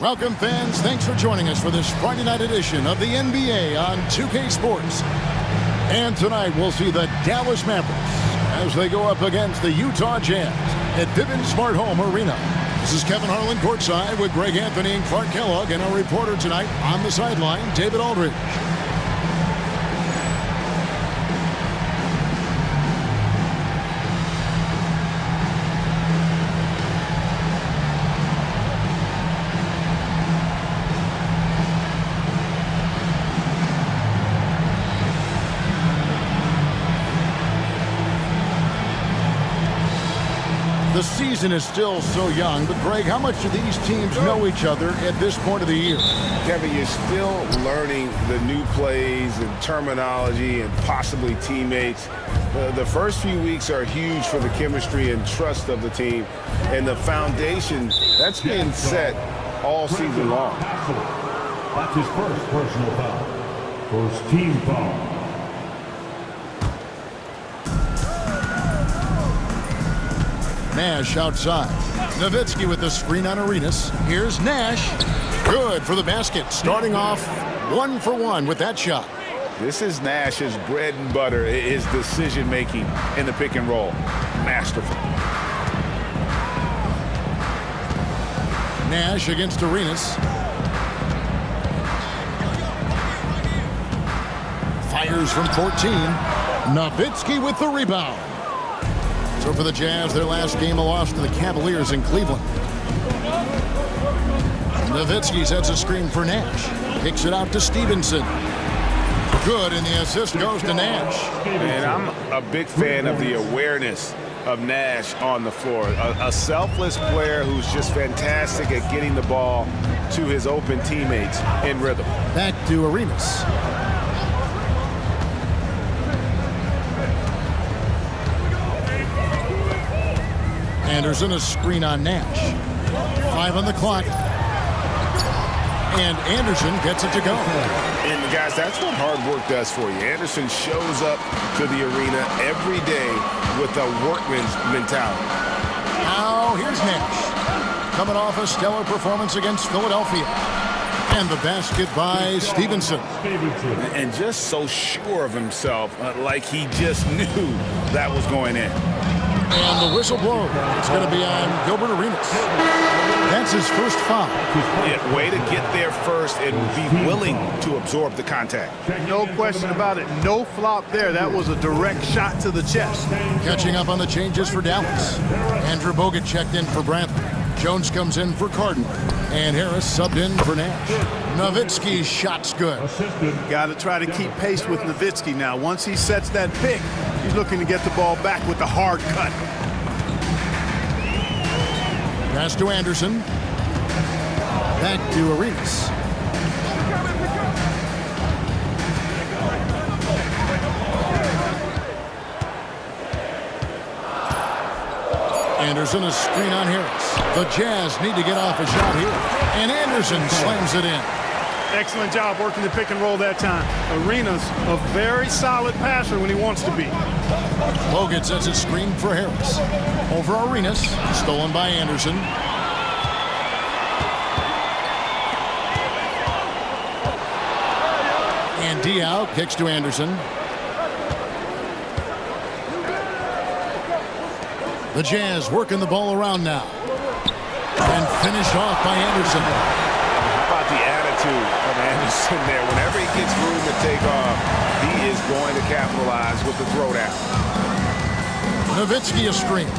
Welcome, fans. Thanks for joining us for this Friday night edition of the NBA on 2K Sports. And tonight we'll see the Dallas Mavericks as they go up against the Utah Jazz at Vivint Smart Home Arena. This is Kevin Harlan courtside with Greg Anthony and Clark Kellogg, and our reporter tonight on the sideline, David Aldridge. The season is still so young, but Greg, how much do these teams know each other at this point of the year? Kevin, you're still learning the new plays and terminology and possibly teammates. The first few weeks are huge for the chemistry and trust of the team, and the foundation that's been set all season long. That's his first personal foul. First team foul. Nash outside. Nowitzki with the screen on Arenas. Here's Nash. Good for the basket. Starting off 1 for 1 with that shot. This is Nash's bread and butter, his decision-making in the pick and roll. Masterful. Nash against Arenas. Fires from 14. Nowitzki with the rebound. So for the Jazz, their last game, a loss to the Cavaliers in Cleveland. Nowitzki sets a screen for Nash. Kicks it out to Stevenson. Good, and the assist goes to Nash. And I'm a big fan of the awareness of Nash on the floor. A selfless player who's just fantastic at getting the ball to his open teammates in rhythm. Back to Arenas. Anderson, a screen on Nash. 5 on the clock. And Anderson gets it to go. And guys, that's what hard work does for you. Anderson shows up to the arena every day with a workman's mentality. Now here's Nash. Coming off a stellar performance against Philadelphia. And the basket by Stevenson. And just so sure of himself, like he just knew that was going in. And the whistle blows. It's going to be on Gilbert Arenas. That's his first foul. Yeah, way to get there first and be willing to absorb the contact. No question about it. No flop there. That was a direct shot to the chest. Catching up on the changes for Dallas. Andrew Bogut checked in for Bradley. Jones comes in for Carden. And Harris subbed in for Nash. Nowitzki's shot's good. Got to try to keep pace with Nowitzki now. Once he sets that pick, he's looking to get the ball back with the hard cut. Pass to Anderson. Back to Arenas. Anderson, a screen on Harris. The Jazz need to get off a shot here. And Anderson slams it in. Excellent job working the pick and roll that time. Arenas, a very solid passer when he wants to be. Bogut sets a screen for Harris. Over Arenas. Stolen by Anderson. And Diaw kicks to Anderson. The Jazz working the ball around now. And finished off by Anderson. How about the attitude of Anderson there? Whenever he gets room to take off, he is going to capitalize with the throwdown. Nowitzki a screen.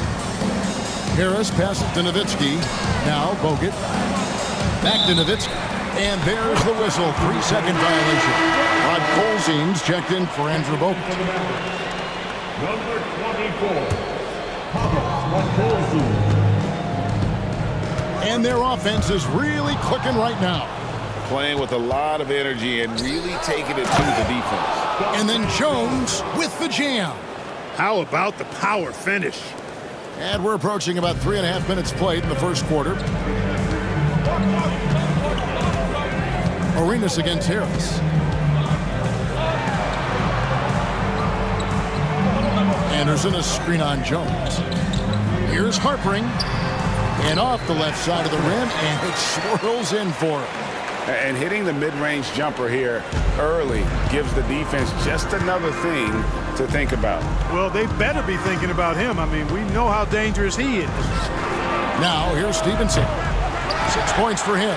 Harris passes to Nowitzki. Now Bogut. Back to Nowitzki. And there's the whistle. 3-second violation. Rod Colzines checked in for Andrew Bogut. Number 24. And their offense is really clicking right now. Playing with a lot of energy and really taking it to the defense. And then Jones with the jam. How about the power finish? And we're approaching about 3.5 minutes played in the first quarter. Arenas against Harris. Anderson, a screen on Jones. Here's Harpering. And off the left side of the rim, and it swirls in for him. And hitting the mid-range jumper here early gives the defense just another thing to think about. Well, they better be thinking about him. I mean, we know how dangerous he is. Now, here's Stevenson. 6 points for him.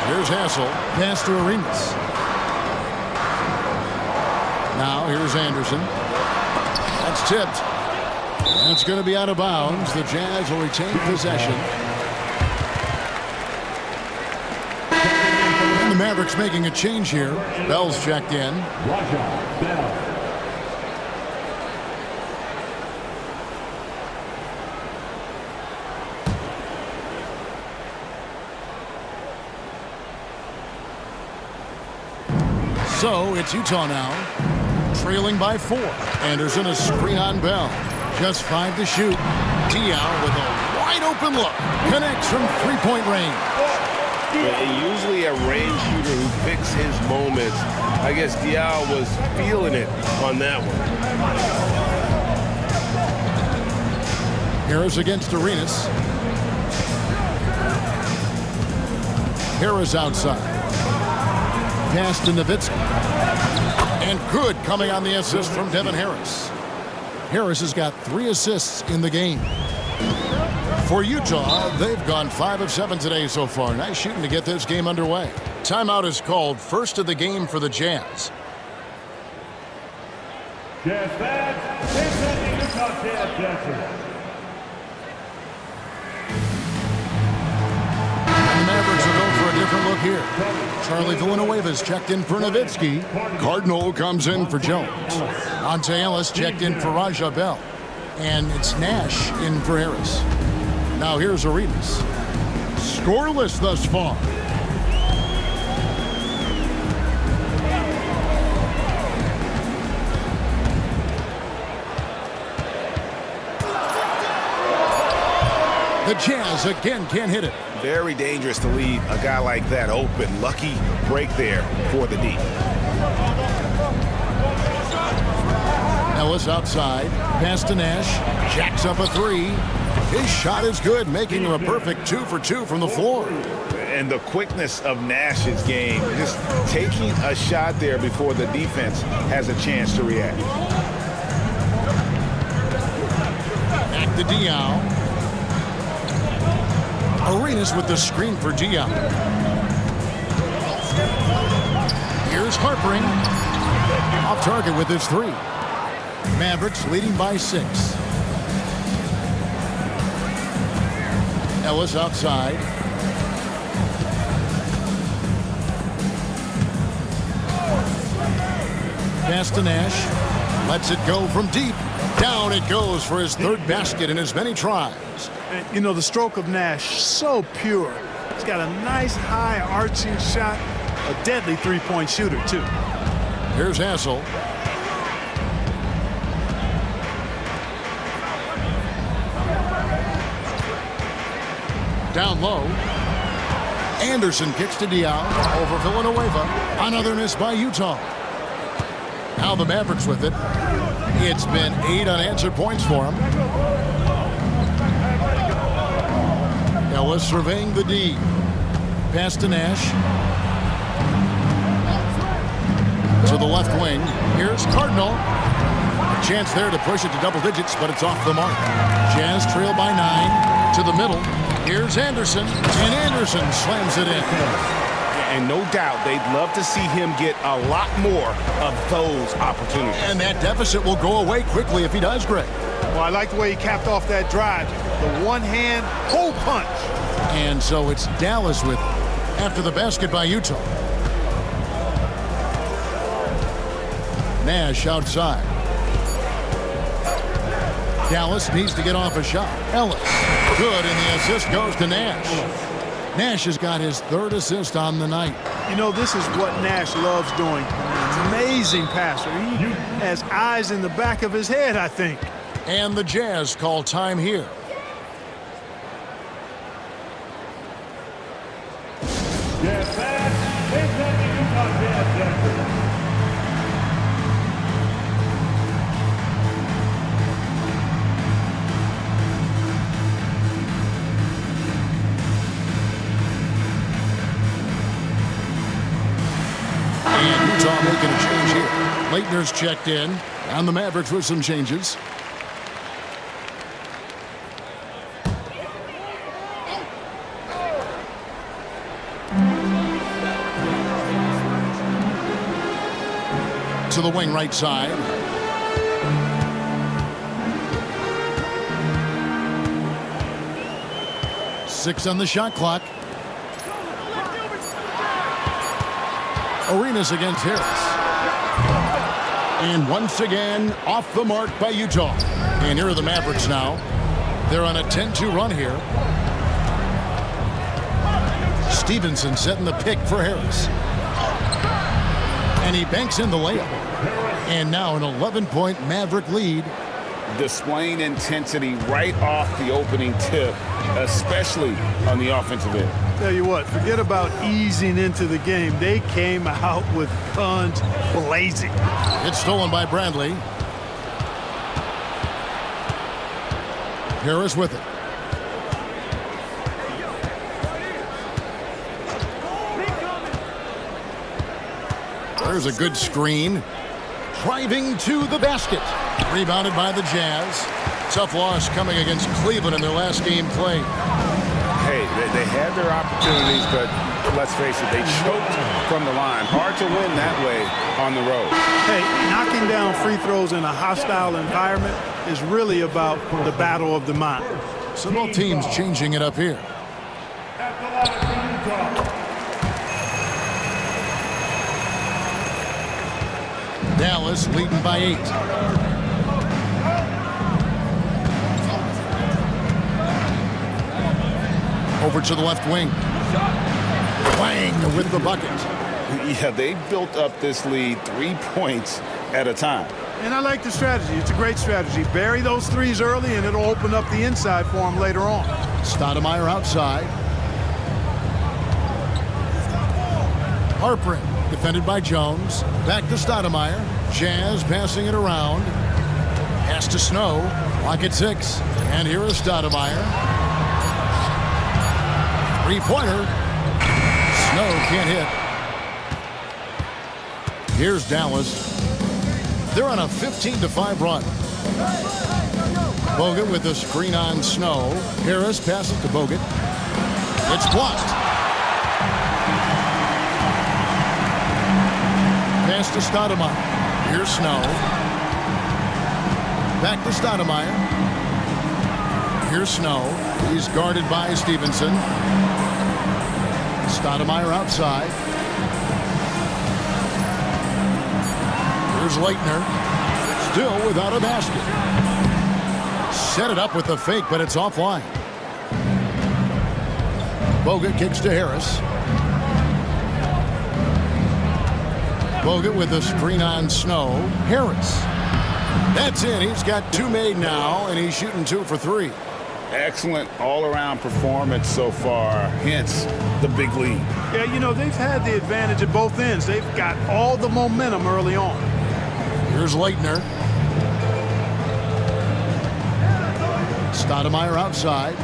Here's Hassel. Pass to Arenas. Now, here's Anderson. That's tipped. That's going to be out of bounds. The Jazz will retain possession. And the Mavericks making a change here. Bell's checked in. So it's Utah now, trailing by 4. Anderson a screen on Bell. Just 5 to shoot. Diaw with a wide open look. Connects from three-point range. Usually a range shooter who picks his moments. I guess Diaw was feeling it on that one. Harris against Arenas. Harris outside. Pass to Nowitzki. And good coming on the assist from Devin Harris. Harris has got 3 assists in the game. For Utah, they've gone 5 of 7 today so far. Nice shooting to get this game underway. Timeout is called, first of the game for the Jazz. Jazz fans, Utah Jazz Jackson. The Mavericks will go for a different look here. Charlie Villanueva's checked in for Nowitzki. Cardinal comes in for Jones. Ante Ellis checked in for Raja Bell. And it's Nash in for Harris. Now here's Arenas. Scoreless thus far. The Jazz again can't hit it. Very dangerous to leave a guy like that open. Lucky break there for the D. Ellis outside. Pass to Nash. Jacks up a 3. His shot is good, making him a perfect 2 for 2 from the floor. And the quickness of Nash's game, just taking a shot there before the defense has a chance to react. Back to Diaw. Arenas with the screen for Diaw. Here's Harpering. Off target with his 3. Mavericks leading by 6. Ellis outside. Pass to Nash. Lets it go from deep. Down it goes for his 3rd basket in as many tries. You know, the stroke of Nash, so pure. He's got a nice high arching shot. A deadly 3-point shooter, too. Here's Hassel. Down low. Anderson kicks to Diaw over Villanueva. Another miss by Utah. Now the Mavericks with it. It's been 8 unanswered points for him. Ellis surveying the D. Pass to Nash. To the left wing. Here's Cardinal. A chance there to push it to double digits, but it's off the mark. Jazz trail by 9. To the middle. Here's Anderson. And Anderson slams it in. And no doubt they'd love to see him get a lot more of those opportunities. And that deficit will go away quickly if he does, Greg. Well, I like the way he capped off that drive. The one-hand hole punch. And so it's Dallas with it after the basket by Utah. Nash outside. Dallas needs to get off a shot. Ellis. Good, and the assist goes to Nash. Nash has got his 3rd assist on the night. You know, this is what Nash loves doing. An amazing passer. He has eyes in the back of his head, I think. And the Jazz call time here. Jazz fans, Utah Jazz Jackson. Leitner's checked in, and the Mavericks with some changes. To the wing right side. Six on the shot clock. Arenas against Harris. And once again, off the mark by Utah. And here are the Mavericks now. They're on a 10-2 run here. Stevenson setting the pick for Harris. And he banks in the layup. And now an 11-point Maverick lead. Displaying intensity right off the opening tip, especially on the offensive end. Tell you what, forget about easing into the game. They came out with guns blazing. It's stolen by Bradley. Harris with it. There's a good screen. Driving to the basket. Rebounded by the Jazz. Tough loss coming against Cleveland in their last game played. Hey, they had their opportunities, but let's face it, they choked from the line. Hard to win that way on the road. Hey, knocking down free throws in a hostile environment is really about the battle of the mind. So both teams changing it up here. Dallas leading by 8. Over to the left wing. Wang with the bucket. Yeah, they built up this lead 3 points at a time. And I like the strategy. It's a great strategy. Bury those threes early, and it'll open up the inside for them later on. Stoudemire outside. Harper defended by Jones. Back to Stoudemire. Jazz passing it around. Pass to Snow. Clock at 6. And here is Stoudemire. Three-pointer. Snow can't hit. Here's Dallas. They're on a 15-5 run. Bogut with the screen on Snow. Harris passes to Bogut. It's blocked. Pass to Stoudemire. Here's Snow. Back to Stoudemire. Here's Snow. He's guarded by Stevenson. Stoudemire outside. Here's Leitner. Still without a basket. Set it up with the fake, but it's offline. Bogut kicks to Harris. Bogut with the screen on Snow. Harris. That's it. He's got 2 made now, and he's shooting 2 for 3. Excellent all-around performance so far, hence the big lead. Yeah, you know, they've had the advantage at both ends. They've got all the momentum early on. Here's Leitner. Stoudemire outside.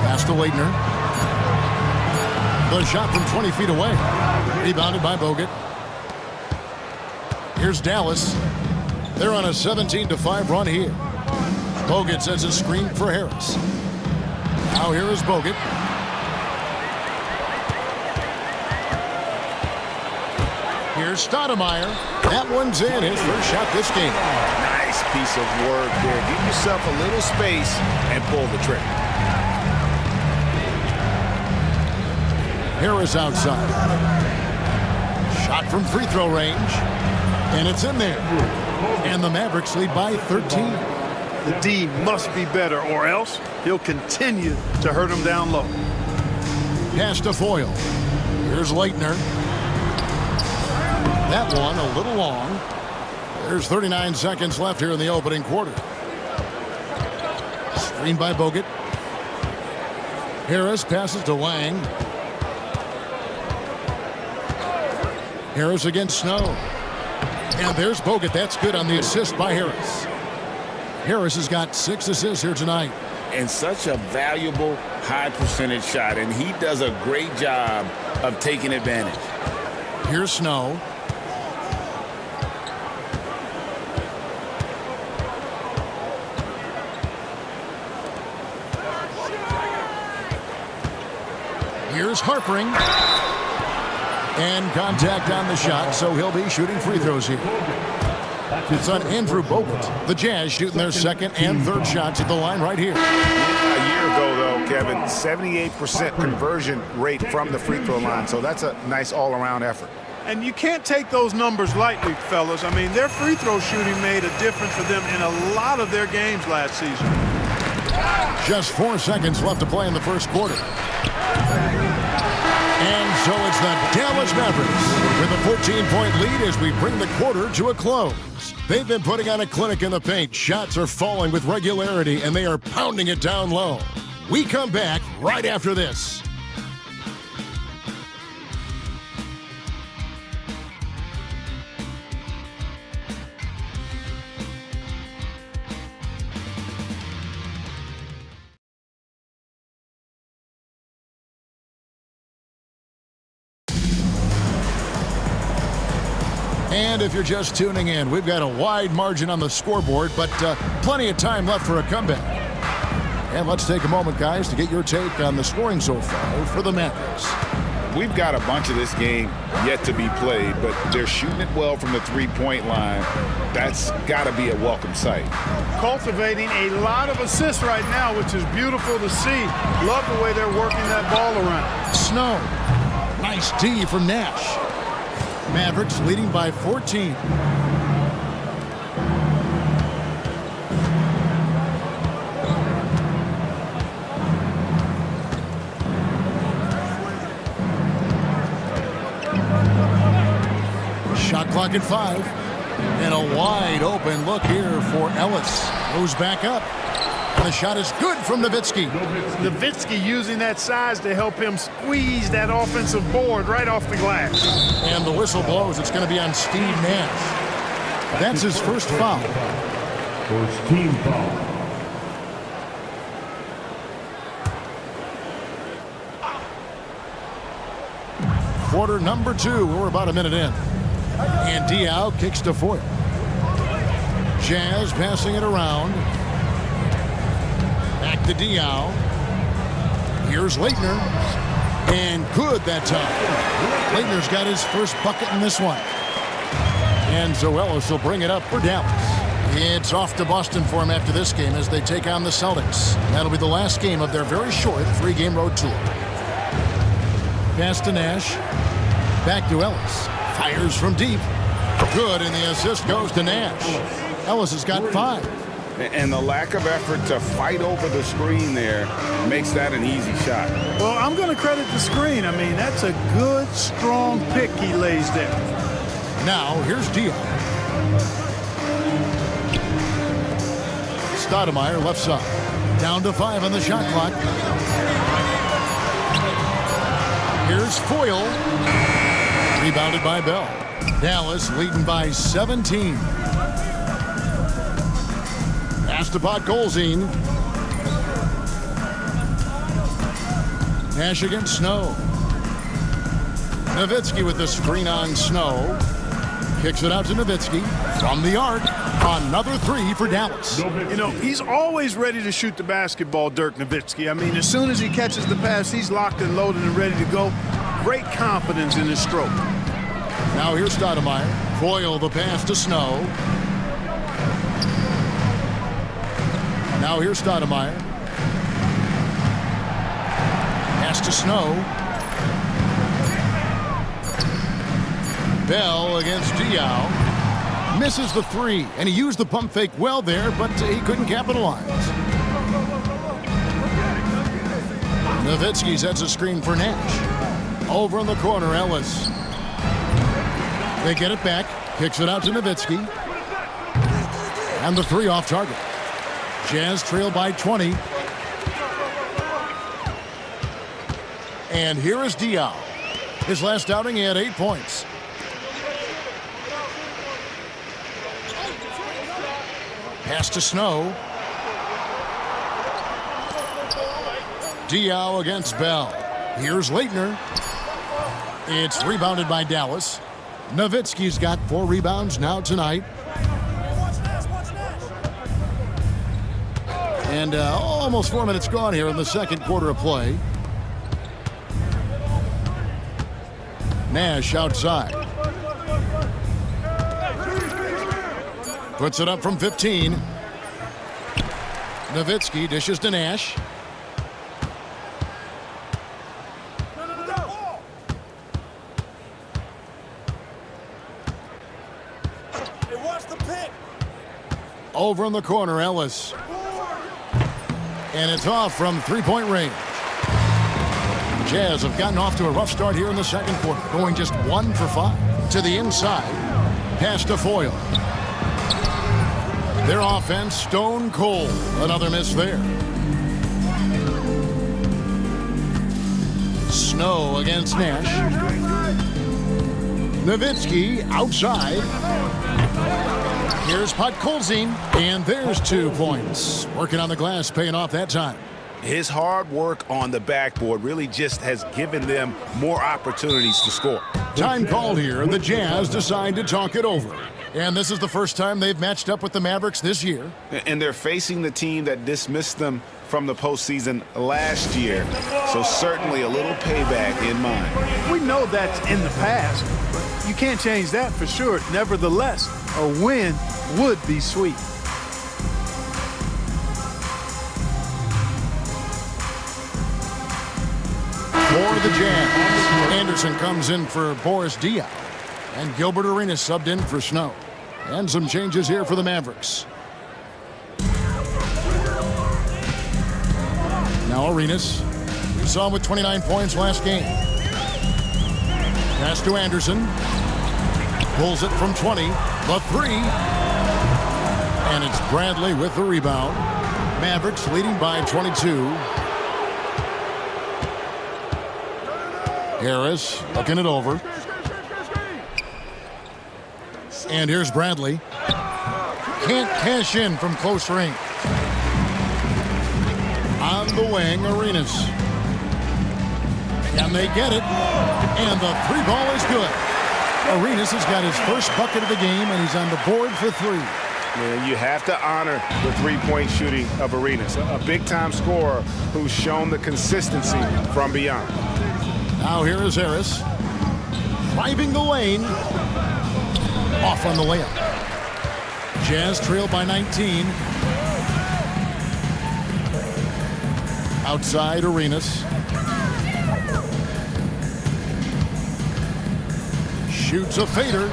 Pass to Leitner. The shot from 20 feet away. Rebounded by Bogut. Here's Dallas. They're on a 17-5 run here. Bogut sends a screen for Harris. Now here is Bogut. Here's Stoudemire. That one's in. His first shot this game. Nice piece of work there. Give yourself a little space and pull the trigger. Harris outside. Shot from free throw range. And it's in there. And the Mavericks lead by 13. The D must be better, or else he'll continue to hurt him down low. Pass to Foyle. Here's Leitner. That one a little long. There's 39 seconds left here in the opening quarter. Screen by Bogut. Harris passes to Lang. Harris against Snow. And there's Bogut. That's good on the assist by Harris. Harris has got 6 assists here tonight. and such a valuable high percentage shot, and he does a great job of taking advantage. Here's Snow. Here's Harpering. And contact on the shot, so he'll be shooting free throws here. It's on Andrew Bogut. The Jazz shooting their second and third shots at the line right here. A year ago, though, Kevin, 78% conversion rate from the free throw line, so that's a nice all-around effort. And you can't take those numbers lightly, fellas. I mean, their free throw shooting made a difference for them in a lot of their games last season. Just 4 seconds left to play in the first quarter. And so it's the Dallas Mavericks with a 14-point lead as we bring the quarter to a close. They've been putting on a clinic in the paint. Shots are falling with regularity, and they are pounding it down low. We come back right after this. And if you're just tuning in, we've got a wide margin on the scoreboard, but plenty of time left for a comeback. And let's take a moment, guys, to get your take on the scoring so far for the Mavericks. We've got a bunch of this game yet to be played, but they're shooting it well from the three-point line. That's got to be a welcome sight. Cultivating a lot of assists right now, which is beautiful to see. Love the way they're working that ball around. Snow. Nice D from Nash. Mavericks leading by 14. Shot clock at 5. And a wide open look here for Ellis. Goes back up. And the shot is good from Nowitzki. Nowitzki using that size to help him squeeze that offensive board right off the glass. And the whistle blows. It's going to be on Steve Nash. That's his first foul. First team foul. Quarter number 2. We're about a minute in. And Diaw kicks to Foyle. Jazz passing it around. Back to Diaw. Here's Leitner. And good that time. Leitner's got his first bucket in this one. And Ellis will bring it up for Dallas. It's off to Boston for him after this game as they take on the Celtics. That'll be the last game of their very short 3-game road tour. Pass to Nash. Back to Ellis. Fires from deep. Good, and the assist goes to Nash. Ellis has got 5. And the lack of effort to fight over the screen there makes that an easy shot. Well, I'm going to credit the screen. I mean, that's a good, strong pick he lays there. Now, here's Diaw. Stoudemire left side. Down to 5 on the shot clock. Here's Foyle. Rebounded by Bell. Dallas leading by 17. Astapad Golzine. Nash against Snow. Nowitzki with the screen on Snow. Kicks it out to Nowitzki. From the arc. Another 3 for Dallas. You know, he's always ready to shoot the basketball, Dirk Nowitzki. I mean, as soon as he catches the pass, he's locked and loaded and ready to go. Great confidence in his stroke. Now here's Stoudemire. Foyle the pass to Snow. Now here's Stoudemire. Pass to Snow. Bell against Diaw. Misses the 3, and he used the pump fake well there, but he couldn't capitalize. Nowitzki sets a screen for Nash. Over in the corner, Ellis. They get it back. Kicks it out to Nowitzki. And the 3 off target. Jazz trail by 20. And here is Diaw. His last outing, he had 8 points. Pass to Snow. Diaw against Bell. Here's Leitner. It's rebounded by Dallas. Nowitzki's got 4 rebounds now tonight. And almost 4 minutes gone here in the second quarter of play. Nash outside. Puts it up from 15. Nowitzki dishes to Nash. Over in the corner, Ellis. And it's off from three-point range. Jazz have gotten off to a rough start here in the second quarter, going just 1 for 5. To the inside, pass to Foyle. Their offense stone cold. Another miss there. Snow against Nash. Nowitzki outside. Here's Podkolzin, and there's 2 points. Working on the glass, paying off that time. His hard work on the backboard really just has given them more opportunities to score. Time called here, and the Jazz decide to talk it over. And this is the first time they've matched up with the Mavericks this year. And they're facing the team that dismissed them from the postseason last year. So certainly a little payback in mind. We know that's in the past, but you can't change that for sure. Nevertheless, a win would be sweet. For the Jazz, Anderson comes in for Boris Diaw, and Gilbert Arenas subbed in for Snow. And some changes here for the Mavericks. Now Arenas. We saw him with 29 points last game. Pass to Anderson. Pulls it from 20. The 3. And it's Bradley with the rebound. Mavericks leading by 22. Harris looking it over. And here's Bradley. Can't cash in from close range. On the wing, Arenas. And they get it. And the 3 ball is good. Arenas has got his first bucket of the game, and he's on the board for 3. Man, you have to honor the three-point shooting of Arenas, a big-time scorer who's shown the consistency from beyond. Now here is Harris. Driving the lane. Off on the layup. Jazz trail by 19. Outside Arenas. Shoots a fader.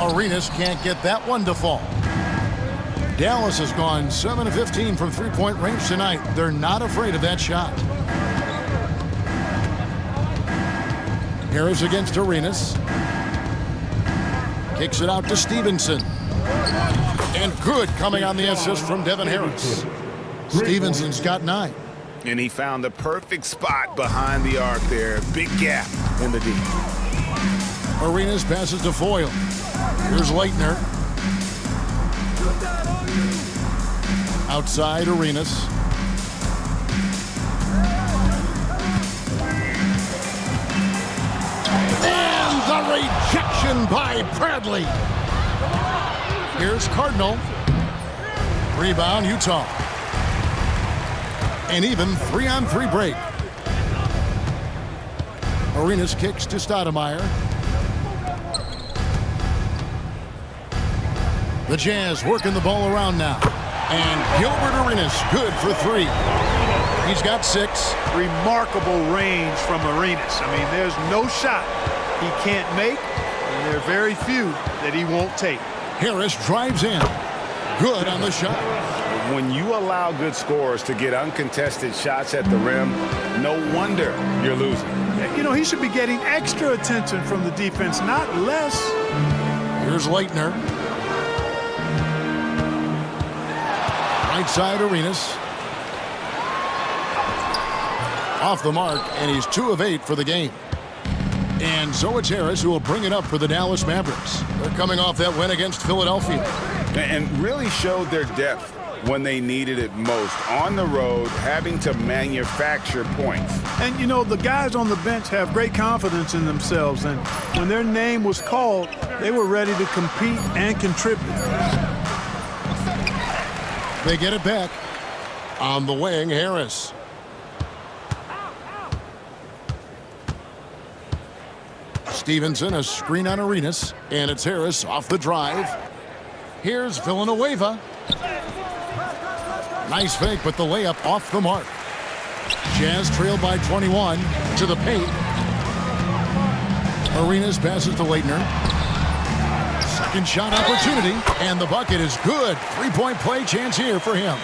Arenas can't get that one to fall. Dallas has gone 7 of 15 from three-point range tonight. They're not afraid of that shot. Harris against Arenas. Kicks it out to Stevenson. And good coming on the assist from Devin Harris. Stevenson's got 9. And he found the perfect spot behind the arc there. Big gap in the D. Arenas passes to Foyle. Here's Leitner. Outside Arenas. And the rejection by Bradley. Here's Cardinal. Rebound, Utah. An even 3-on-3 break. Arenas kicks to Stoudemire. The Jazz working the ball around now. And Gilbert Arenas good for 3. He's got 6. Remarkable range from Arenas. I mean, there's no shot he can't make, and there are very few that he won't take. Harris drives in. Good on the shot. When you allow good scorers to get uncontested shots at the rim, no wonder you're losing. You know, he should be getting extra attention from the defense, not less. Here's Leitner. Right side Arenas. Off the mark, and he's 2 of 8 for the game. And so it's Harris who will bring it up for the Dallas Mavericks. They're coming off that win against Philadelphia. And really showed their depth when they needed it most. On the road, having to manufacture points. And, you know, the guys on the bench have great confidence in themselves. And when their name was called, they were ready to compete and contribute. They get it back. On the wing, Harris. Stevenson, a screen on Arenas. And it's Harris off the drive. Here's Villanueva. Nice fake, but the layup off the mark. Jazz trailed by 21 to the paint. Arenas passes to Leitner. Second shot opportunity, and the bucket is good. Three-point play chance here for him.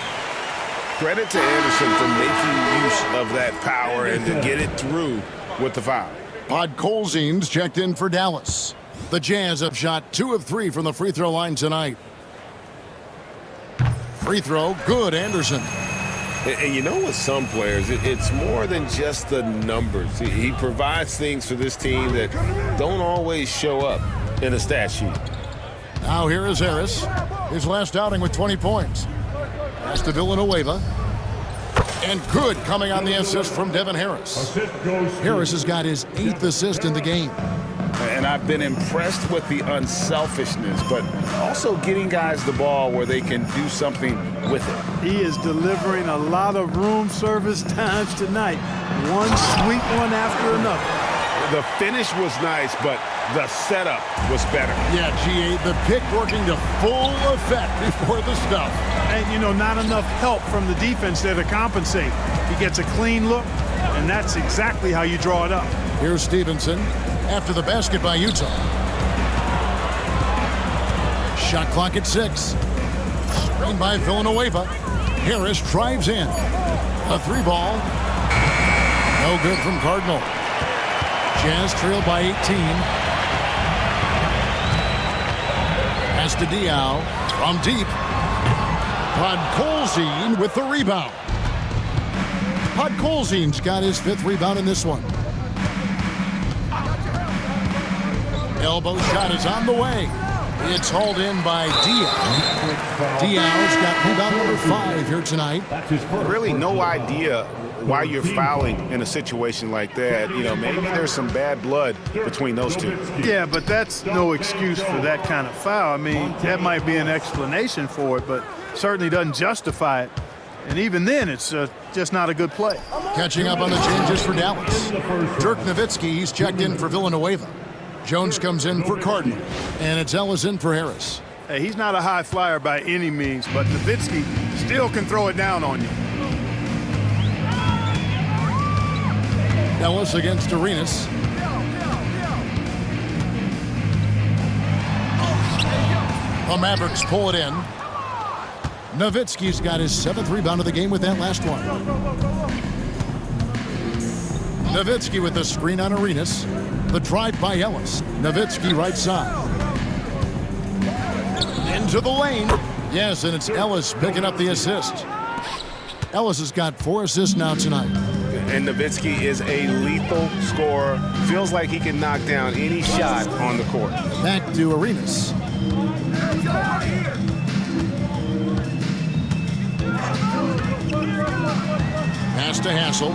Credit to Anderson for making use of that power and to get it through with the foul. Podkolzin's checked in for Dallas. The Jazz have shot 2 of 3 from the free throw line tonight. Free throw, good, Anderson. And you know, with some players, it's more than just the numbers. He provides things for this team that don't always show up in a stat sheet. Now here is Harris. His last outing with 20 points. Pass to Villanueva. And good coming on the assist from Devin Harris. Harris has got his 8th assist in the game. And I've been impressed with the unselfishness, but also getting guys the ball where they can do something with it. He is delivering a lot of room service times tonight. One sweet one after another. The finish was nice, but the setup was better. Yeah, G8, the pick working to full effect before the stuff. And, you know, not enough help from the defense there to compensate. He gets a clean look, and that's exactly how you draw it up. Here's Stevenson after the basket by Utah. Shot clock at 6. Screen by Villanueva. Harris drives in. A 3-ball. No good from Cardinal. Jazz trailed by 18. Pass to Diao from deep. Podkolzin with the rebound. Podkolzin's got his 5th rebound in this one. Elbow shot is on the way. It's hauled in by Diao. Diao's got rebound number 5 here tonight. Really no idea why you're fouling in a situation like that. You know, maybe there's some bad blood between those two. Yeah, but that's no excuse for that kind of foul. I mean, that might be an explanation for it, but certainly doesn't justify it. And even then, it's just not a good play. Catching up on the changes for Dallas. Dirk Nowitzki, he's checked in for Villanueva. Jones comes in for Cardinal, and it's Ellis in for Harris. Hey, he's not a high flyer by any means, but Nowitzki still can throw it down on you. Ellis against Arenas. The Mavericks pull it in. Nowitzki's got his 7th rebound of the game with that last one. Nowitzki with the screen on Arenas. The drive by Ellis. Nowitzki right side. Into the lane. Yes, and it's Ellis picking up the assist. Ellis has got 4 assists now tonight. And Nowitzki is a lethal scorer. Feels like he can knock down any shot on the court. Back to Arenas. Pass to Hassel.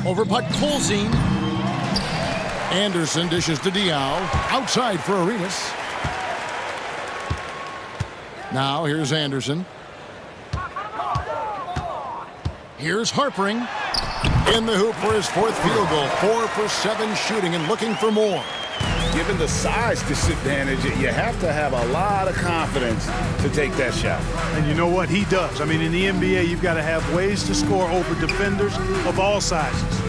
Over Podkolzin. Anderson dishes to Diao. Outside for Arenas. Now here's Anderson. Here's Harpering. In the hoop for his 4th field goal. 4 for 7 shooting and looking for more. Given the size disadvantage, you have to have a lot of confidence to take that shot. And you know what? He does. I mean, in the NBA, you've got to have ways to score over defenders of all sizes.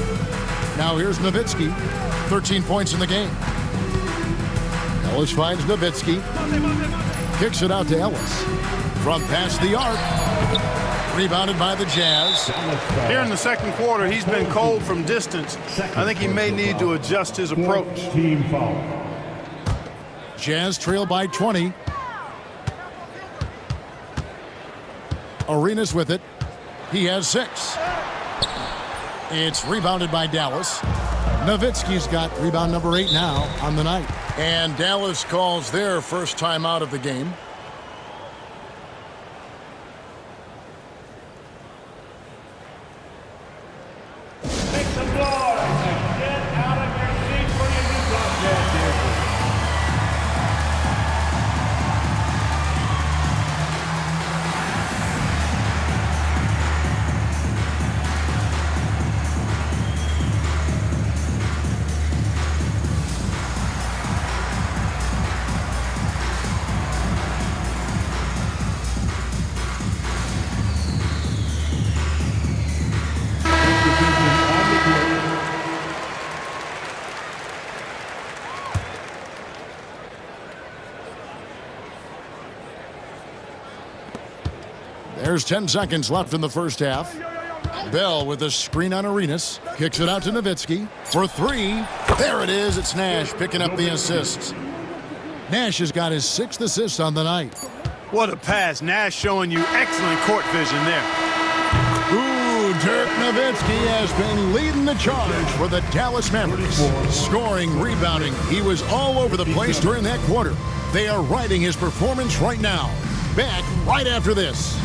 Now here's Nowitzki. 13 points in the game. Ellis finds Nowitzki. Kicks it out to Ellis. From past the arc. Rebounded by the Jazz. Here in the second quarter, he's been cold from distance. I think he may need to adjust his approach. Team foul. Jazz trail by 20. Arenas with it. He has 6. It's rebounded by Dallas. Nowitzki's got rebound number 8 now on the night. And Dallas calls their first timeout of the game. Make some noise and get out of your seat for your new broadcast here. There's 10 seconds left in the first half. Bell with a screen on Arenas. Kicks it out to Nowitzki for 3. There it is. It's Nash picking up the assists. Nash has got his 6th assist on the night. What a pass. Nash showing you excellent court vision there. Ooh, Dirk Nowitzki has been leading the charge for the Dallas Mavericks. Scoring, rebounding. He was all over the place during that quarter. They are riding his performance right now. Back right after this.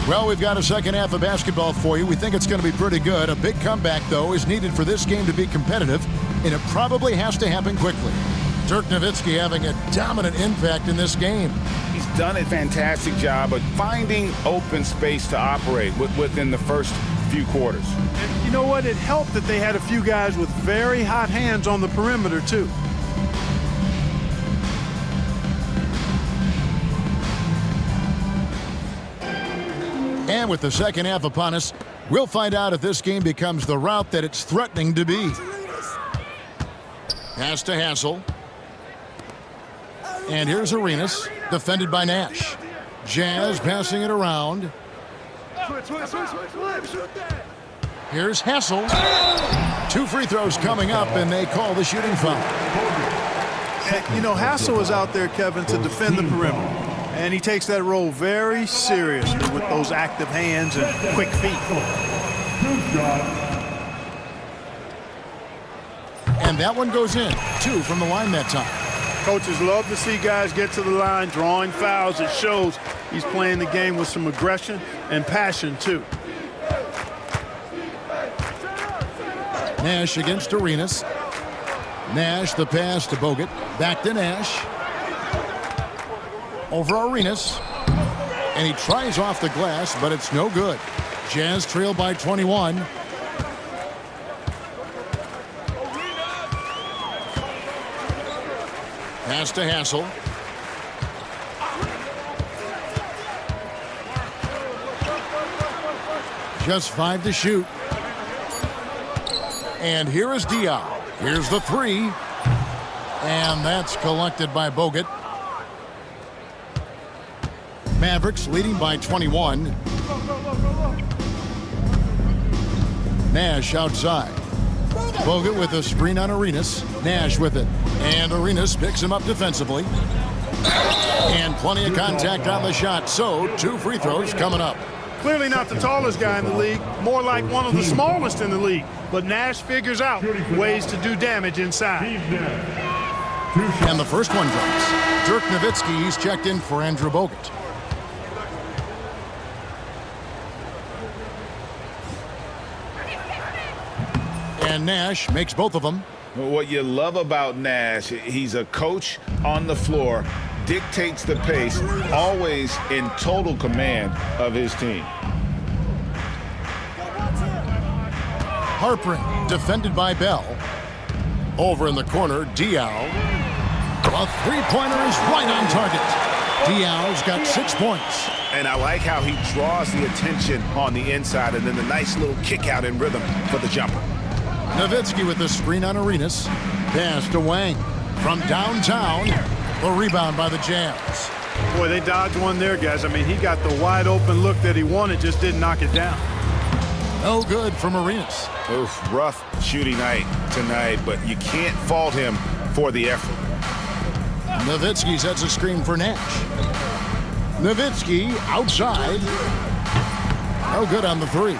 Well, we've got a second half of basketball for you. We think it's going to be pretty good. A big comeback, though, is needed for this game to be competitive, and it probably has to happen quickly. Dirk Nowitzki having a dominant impact in this game. He's done a fantastic job of finding open space to operate within the first few quarters. And you know what? It helped that they had a few guys with very hot hands on the perimeter, too. And with the second half upon us, we'll find out if this game becomes the route that it's threatening to be. Pass to Hassel. And here's Arenas, defended by Nash. Jazz passing it around. Here's Hassel. 2 free throws coming up, and they call the shooting foul. And, you know, Hassel is out there, Kevin, to defend the perimeter. And he takes that role very seriously with those active hands and quick feet. And that one goes in. 2 from the line that time. Coaches love to see guys get to the line, drawing fouls. It shows he's playing the game with some aggression and passion, too. Nash against Arenas. Nash, the pass to Bogut. Back to Nash. Over Arenas. And he tries off the glass, but it's no good. Jazz trail by 21. Pass to Hassel. Just 5 to shoot. And here is Diaw. Here's the 3. And that's collected by Bogut. Mavericks leading by 21. Nash outside. Bogut with a screen on Arenas. Nash with it. And Arenas picks him up defensively. And plenty of contact on the shot. So 2 free throws coming up. Clearly not the tallest guy in the league, more like one of the smallest in the league. But Nash figures out ways to do damage inside. And the first one drops. Dirk Nowitzki, he's checked in for Andrew Bogut. And Nash makes both of them. What you love about Nash, he's a coach on the floor, dictates the pace, always in total command of his team. Harpering, defended by Bell. Over in the corner, Diaw. A three-pointer is right on target. Diaw's got 6 points. And I like how he draws the attention on the inside and then the nice little kick out in rhythm for the jumper. Nowitzki with the screen on Arenas. Pass to Wang. From downtown, the rebound by the Jazz. Boy, they dodged one there, guys. I mean, he got the wide open look that he wanted, just didn't knock it down. No good from Arenas. Oof, rough shooting night tonight, but you can't fault him for the effort. Nowitzki sets a screen for Nash. Nowitzki outside. No good on the three.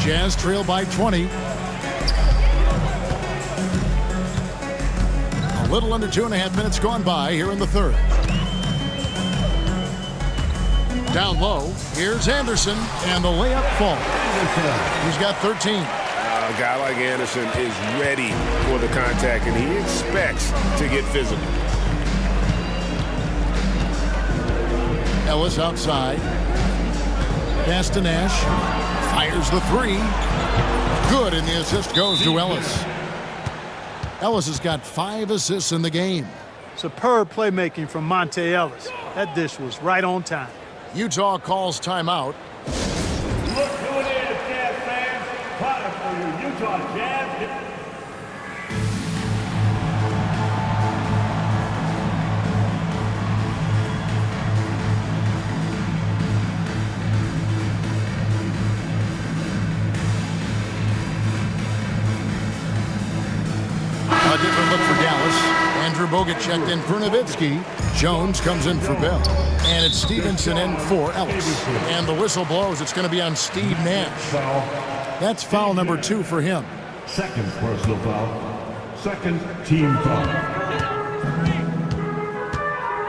Jazz trail by 20. A little under 2.5 minutes gone by here in the third. Down low, here's Anderson, and the layup falls. He's got 13. A guy like Anderson is ready for the contact, and he expects to get physical. Ellis outside. Pass to Nash. Fires the three. Good, and the assist goes to Ellis. Ellis has got 5 assists in the game. Superb playmaking from Monte Ellis. That dish was right on time. Utah calls timeout. Look who it is, Jazz fans. Time for your Utah Jazz. A different look for Dallas. Andrew Bogut checked in for Nowitzki. Jones comes in for Bell. And it's Stevenson in for Ellis. And the whistle blows. It's going to be on Steve Nash. That's foul number 2 for him. Second personal foul. Second team foul.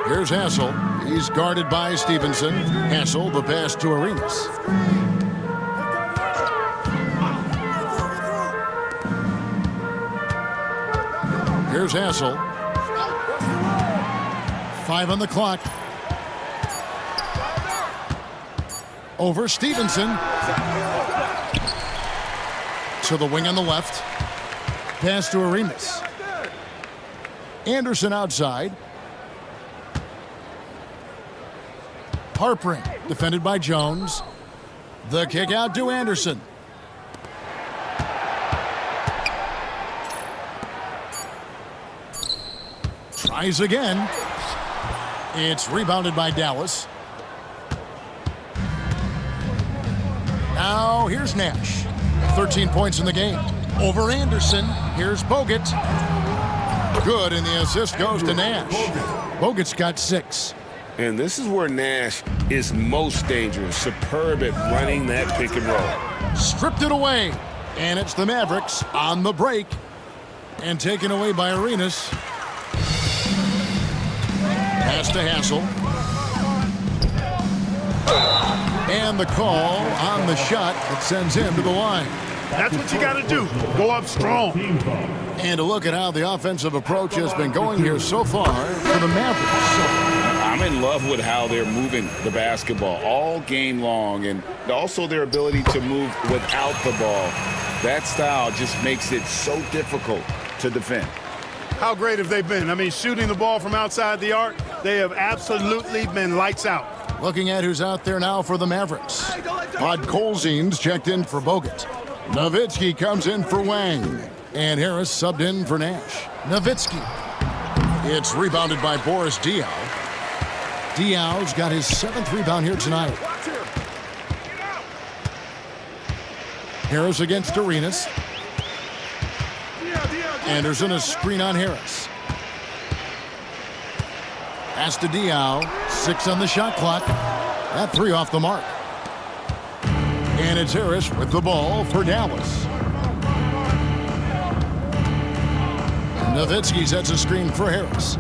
Here's Hassel. He's guarded by Stevenson. Hassel, the pass to Arenas. Here's Hassel. 5 on the clock. Over Stevenson. To the wing on the left. Pass to Arenas. Anderson outside. Harpering, defended by Jones. The kick out to Anderson. Tries again. It's rebounded by Dallas. Now here's Nash. 13 points in the game. Over Anderson. Here's Bogut. Good, and the assist goes to Nash. Bogut's got 6. And this is where Nash is most dangerous. Superb at running that pick and roll. Stripped it away. And it's the Mavericks on the break. And taken away by Arenas. Pass to Hassel. And the call on the shot that sends him to the line. That's what you got to do. Go up strong. And to look at how the offensive approach has been going here so far for the Mavericks. I'm in love with how they're moving the basketball all game long, and also their ability to move without the ball. That style just makes it so difficult to defend. How great have they been? I mean, shooting the ball from outside the arc, they have absolutely been lights out. Looking at who's out there now for the Mavericks. Podkolzin's checked in for Bogut. Nowitzki comes in for Wang. And Harris subbed in for Nash. Nowitzki. It's rebounded by Boris Diaw. Diaw's got his 7th rebound here tonight. Harris against Arenas. Anderson a screen on Harris. Pass to Diaw. 6 on the shot clock. That 3 off the mark. And it's Harris with the ball for Dallas. Nowitzki sets a screen for Harris.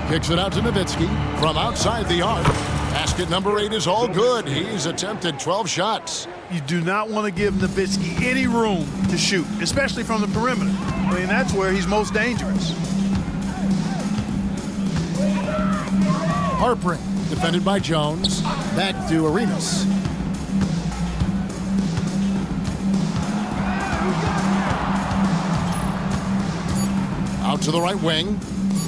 Kicks it out to Nowitzki from outside the arc. Basket number 8 is all good. He's attempted 12 shots. You do not want to give Nowitzki any room to shoot, especially from the perimeter. I mean, that's where he's most dangerous. Harpering, defended by Jones. Back to Arenas. Out to the right wing.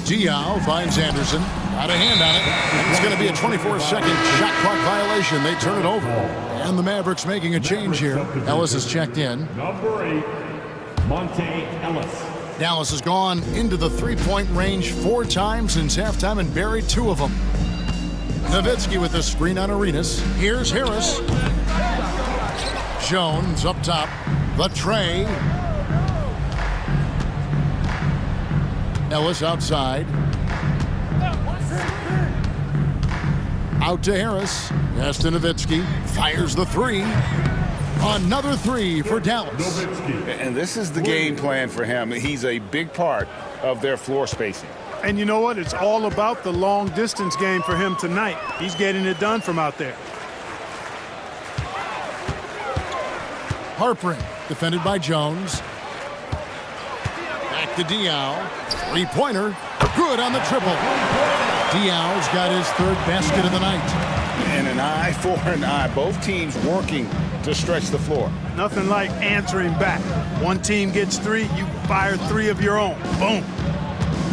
Diaw finds Anderson. Got a hand on it. It's going to be a 24-second shot clock violation. They turn it over. And the Mavericks making a change here. Ellis is checked in. Number 8, Monte Ellis. Dallas has gone into the three-point range 4 times since halftime and buried 2 of them. Nowitzki with the screen on Arenas. Here's Harris. Jones up top. The tray. Ellis outside. Out to Harris. Pass to Nowitzki. Fires the three. Another three for Dallas. And this is the game plan for him. He's a big part of their floor spacing. And you know what? It's all about the long distance game for him tonight. He's getting it done from out there. Harpering, defended by Jones. Back to Diaw. Three-pointer. Good on the triple. Diaw's got his third basket of the night. And an eye for an eye. Both teams working to stretch the floor. Nothing like answering back. One team gets three, you fire three of your own. Boom.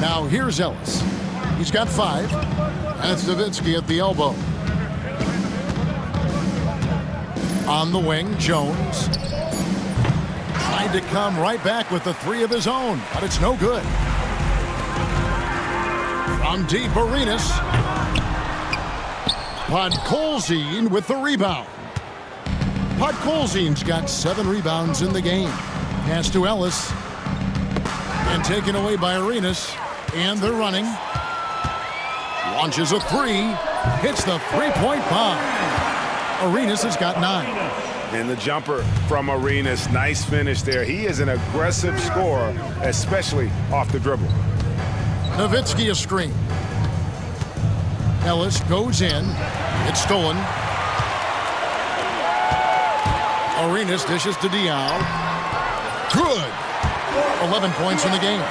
Now here's Ellis. He's got 5. That's Nowitzki at the elbow. On the wing, Jones. Tried to come right back with the 3 of his own, but it's no good. From deep, Arenas. Podkolzin with the rebound. Podkolzin's got 7 rebounds in the game. Pass to Ellis. And taken away by Arenas. And they're running. Launches a 3. Hits the three-point bomb. Arenas has got 9. And the jumper from Arenas. Nice finish there. He is an aggressive scorer, especially off the dribble. Nowitzki a screen. Ellis goes in. It's stolen. Arenas dishes to Diaw. Good. 11 points in the game.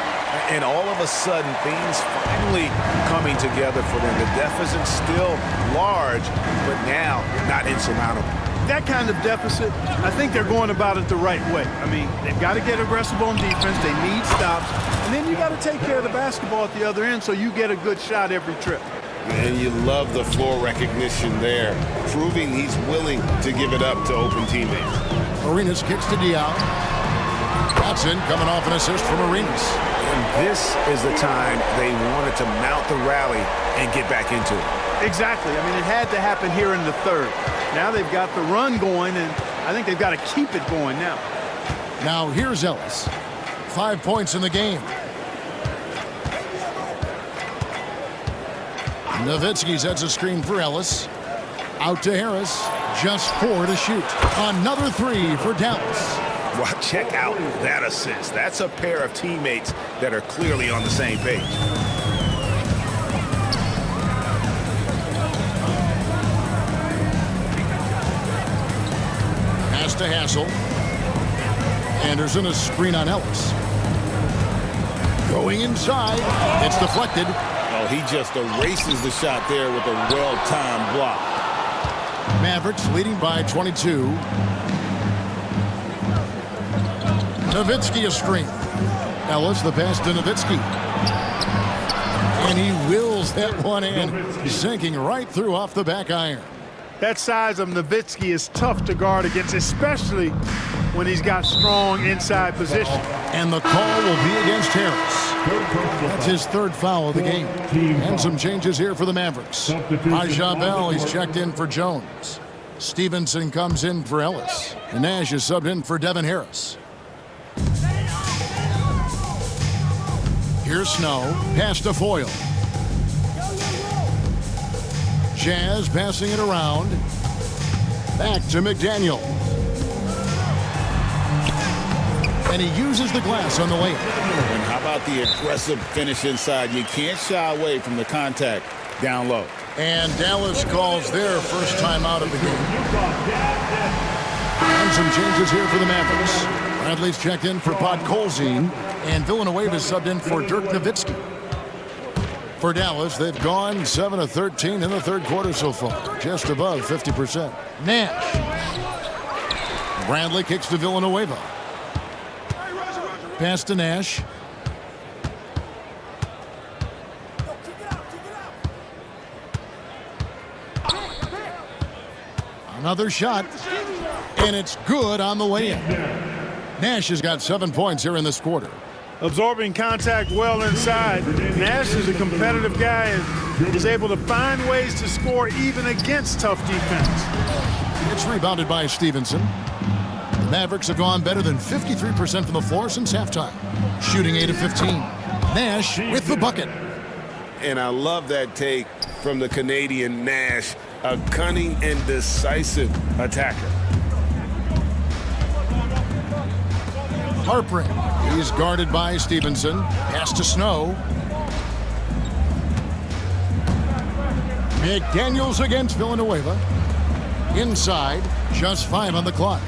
And all of a sudden, things finally coming together for them. The deficit's still large, but now not insurmountable. That kind of deficit, I think they're going about it the right way. I mean, they've got to get aggressive on defense. They need stops. And then you got to take care of the basketball at the other end so you get a good shot every trip. And you love the floor recognition there, proving he's willing to give it up to open teammates. Arenas kicks to Diaw. Watson coming off an assist from Arenas. And this is the time they wanted to mount the rally and get back into it. Exactly. I mean, it had to happen here in the third. Now they've got the run going, and I think they've got to keep it going now. Now here's Ellis. 5 points in the game. Nowitzki sets a screen for Ellis. Out to Harris. Just 4 to shoot. Another 3 for Dallas. Well, check out that assist. That's a pair of teammates that are clearly on the same page. Pass to Hassel. Anderson a screen on Ellis. Going inside. It's deflected. Oh, he just erases the shot there with a well-timed block. Mavericks leading by 22. Nowitzki a screen. Ellis the pass to Nowitzki. And he wills that one in, sinking right through off the back iron. That size of Nowitzki is tough to guard against, especially when he's got strong inside position. And the call will be against Harris. That's his 3rd foul of the game. And some changes here for the Mavericks. Raja Bell, he's checked in for Jones. Stevenson comes in for Ellis. And Nash is subbed in for Devin Harris. Here's Snow. Pass to Foyle. Jazz passing it around. Back to McDaniel. And he uses the glass on the layup. And how about the aggressive finish inside? You can't shy away from the contact down low. And Dallas calls their first time out of the game. And some changes here for the Mavericks. Bradley's checked in for Podkolzin, and Villanueva is subbed in for Dirk Nowitzki. For Dallas, they've gone 7 of 13 in the 3rd quarter so far, just above 50%. Nash. Bradley kicks to Villanueva. Pass to Nash. Another shot, and it's good on the way in. Nash has got 7 points here in this quarter. Absorbing contact well inside. Nash is a competitive guy and is able to find ways to score even against tough defense. It's rebounded by Stevenson. The Mavericks have gone better than 53% from the floor since halftime, shooting 8 of 15. Nash with the bucket. And I love that take from the Canadian Nash, a cunning and decisive attacker. Harpering. He's guarded by Stevenson. Pass to Snow. McDaniels against Villanueva. Inside, just 5 on the clock.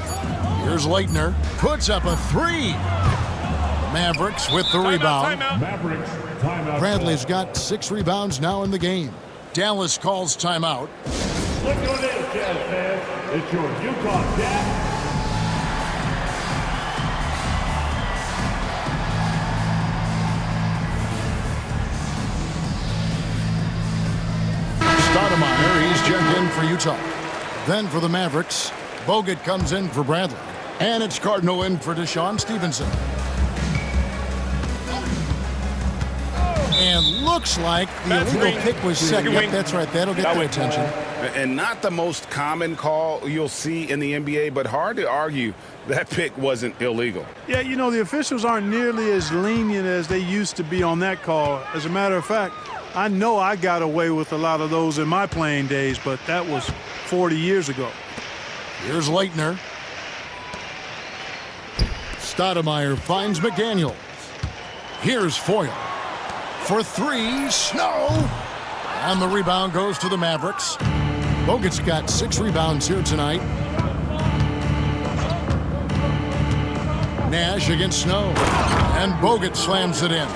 Here's Leitner. Puts up a 3. Mavericks with the rebound. Mavericks, timeout. Bradley's got 6 rebounds now in the game. Dallas calls timeout. Look who it is, Jazz fans. It's your Utah Jazz. Stoudemire, he's checked in for Utah. Then for the Mavericks, Bogut comes in for Bradley. And it's Cardinal in for Deshaun Stevenson. And looks like the illegal pick was set. Yep, that's right. That'll get their attention. And not the most common call you'll see in the NBA, but hard to argue that pick wasn't illegal. Yeah, you know, the officials aren't nearly as lenient as they used to be on that call. As a matter of fact, I know I got away with a lot of those in my playing days, but that was 40 years ago. Here's Leitner. Stoudemire finds McDaniels. Here's Foyle. For 3, Snow. And the rebound goes to the Mavericks. Bogut's got 6 rebounds here tonight. Nash against Snow. And Bogut slams it in.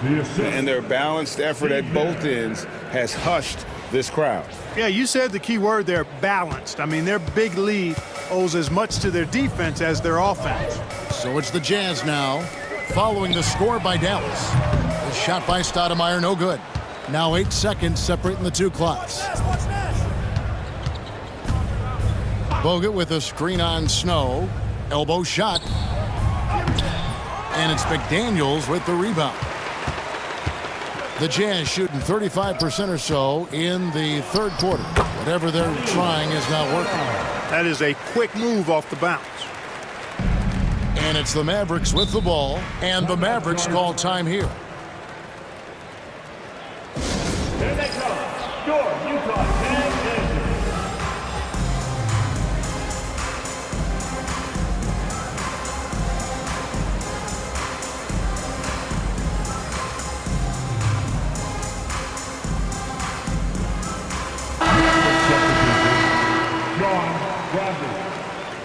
And their balanced effort at both ends has hushed this crowd. Yeah, you said the key word there, balanced. I mean, their big lead owes as much to their defense as their offense. So it's the Jazz now, following the score by Dallas. The shot by Stoudemire, no good. Now 8 seconds separating the two clocks. Bogut with a screen on Snow. Elbow shot. And it's McDaniels with the rebound. The Jazz shooting 35% or so in the third quarter. Whatever they're trying is not working. That is a quick move off the bounce. And it's the Mavericks with the ball, and the Mavericks call time here. Here they come. Your Utah Jazz.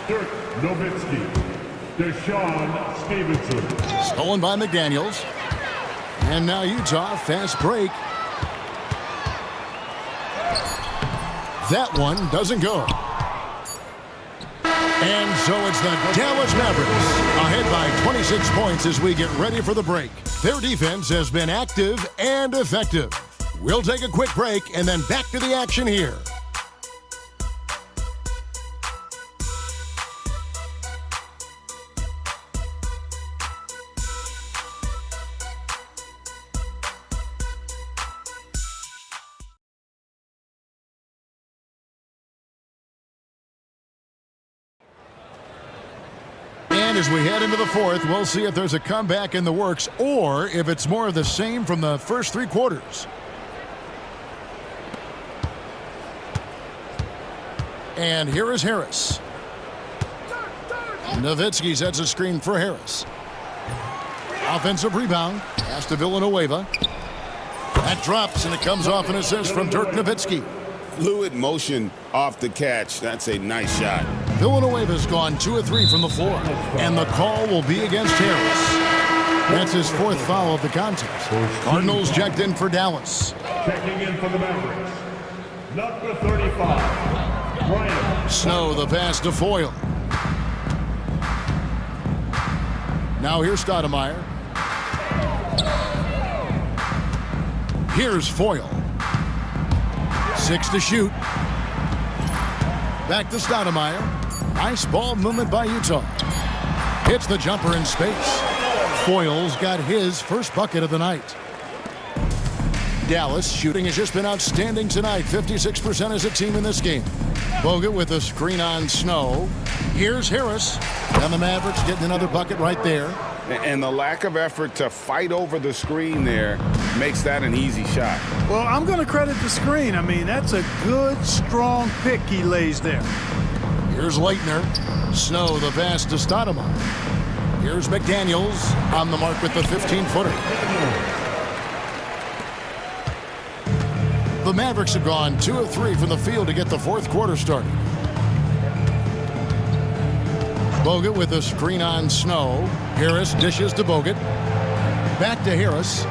Dirk Nowitzki, Deshaun Stevenson. Stolen by McDaniels. And now Utah, fast break. That one doesn't go. And so it's the Dallas Mavericks ahead by 26 points as we get ready for the break. Their defense has been active and effective. We'll take a quick break and then back to the action here. And as we head into the fourth, we'll see if there's a comeback in the works or if it's more of the same from the first 3 quarters. And here is Harris. Nowitzki sets a screen for Harris. Offensive rebound. Pass to Villanueva. That drops, and it comes off an assist from Dirk Nowitzki. Fluid motion off the catch. That's a nice shot. Villanueva's gone 2 of 3 from the floor, and the call will be against Harris. That's his 4th foul of the contest. Cardinals checked in for Dallas. Checking in for the Mavericks. Number 35, Brian. Snow, the pass to Foyle. Now here's Stoudemire. Here's Foyle. 6 to shoot. Back to Stoudemire. Nice ball movement by Utah. Hits the jumper in space. Foyle's got his first bucket of the night. Dallas shooting has just been outstanding tonight. 56% as a team in this game. Bogut with a screen on Snow. Here's Harris. And the Mavericks getting another bucket right there. And the lack of effort to fight over the screen there makes that an easy shot. Well, I'm going to credit the screen. I mean, that's a good, strong pick he lays there. Here's Leitner. Snow, the pass to Stoudemire. Here's McDaniels on the mark with the 15-footer. The Mavericks have gone 2 of 3 from the field to get the fourth quarter started. Bogut with a screen on Snow. Harris dishes to Bogut. Back to Harris.